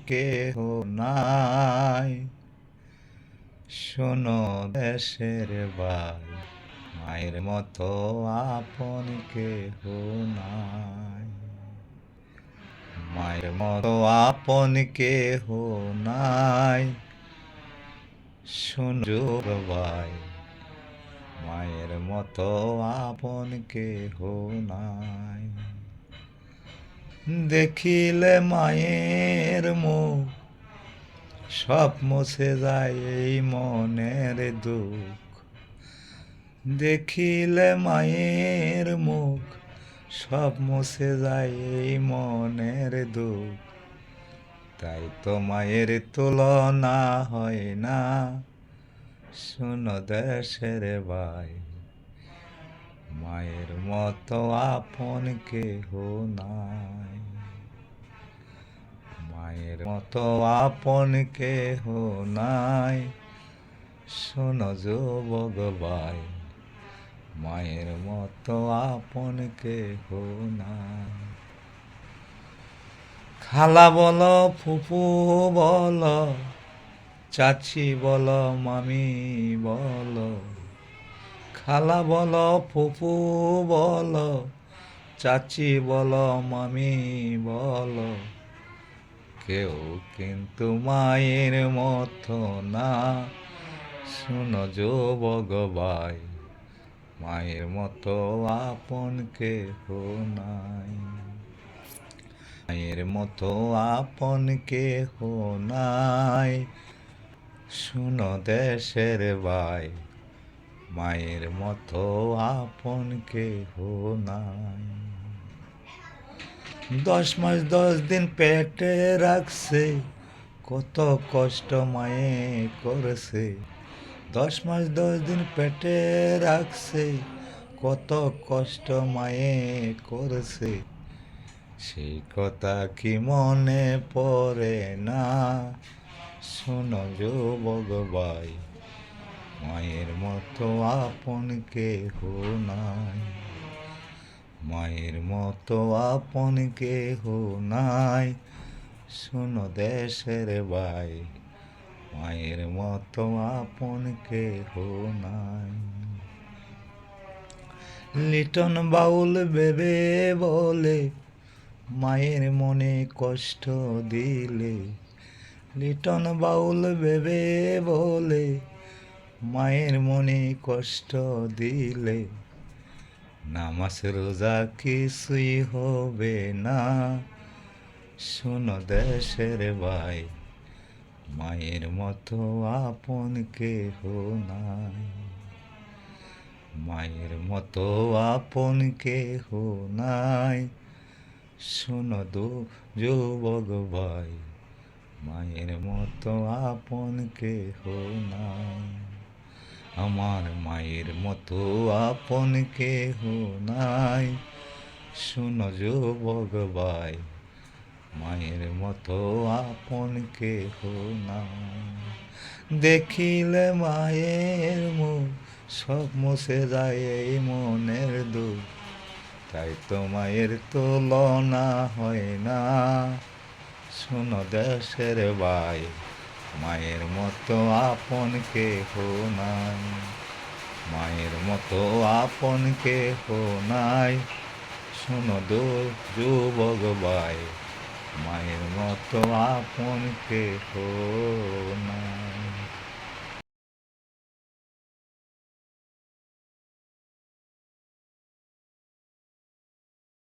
কেহ নাই, শোনো দেশের ভাই, মায়ের মতো আপন কেহ নাই। মায়ের মতো আপন কেহ নাই, শোনো ভাই, মায়ের মতো আপন কেহ নাই। দেখিলে মায়ের মুখ, সব মুছে যায় এই মনের দুঃখ। দেখিলে মায়ের মুখ, সব মুছে যায় এই মনের দুঃখ। তাই তো মায়ের তুলনা হয় না, শোনো দেশের ভাই, মায়ের মতো আপন কেহ নাই। মায়ের মতো আপন কেহ নাই, শোনো যুবক ভাই, মায়ের মতো আপন কেহ নাই। খালা বলো, ফুফু বলো, চাচি বলো, মামি বলো। খালা বলো, ফুফু বলো, চাচি বলো, মামি বলো। কেউ কিন্তু মায়ের মতো না, শোনো যুবক ভাই, মায়ের মতো আপন কেহ নাই। মায়ের মতো আপন কেহ নাই, শোনো দেশের ভাই, মায়ের মতো আপন কেহ নাই। 10 মাস 10 দিন পেটে রাখছে, কত কষ্ট মায়ে করেছে। 10 মাস 10 দিন পেটে রাখছে, কত কষ্ট মায়ে করেছে। সেই কথা কি মনে পড়ে না, শোনো যুবক ভাই, মায়ের মতো আপন কেহ নাই। মায়ের মতো আপন কেহ নাই, শোনো দেশের ভাই, মায়ের মতো আপন কেহ নাই। লিটন বাউল ভেবে বলে, মায়ের মনে কষ্ট দিলে। লিটন বাউল ভেবে বলে, মায়ের মনে কষ্ট দিলে। নামাজ রোজা কিছুই হবে না, শোনো দেশের ভাই, মায়ের মতো আপন কেহ নাই। মায়ের মতো আপন কেহ নাই, শোনো যুবক ভাই, মায়ের মতো আপন কেহ নাই। আমার মায়ের মতো আপন কেহ নাই, শোনো যুবক ভাই, মায়ের মতো আপন কেহ নাই। দেখিলে মায়ের মুখ, সব মুছে যায় এই মনের দুঃখ। তাই তো মায়ের তুলনা হয় না, শোনো দেশের ভাই, মায়ের মতো আপন কেহ নাই। মায়ের মতো আপন কেহ নাই, শোনো যুবক ভাই, মায়ের মতো আপন কেহ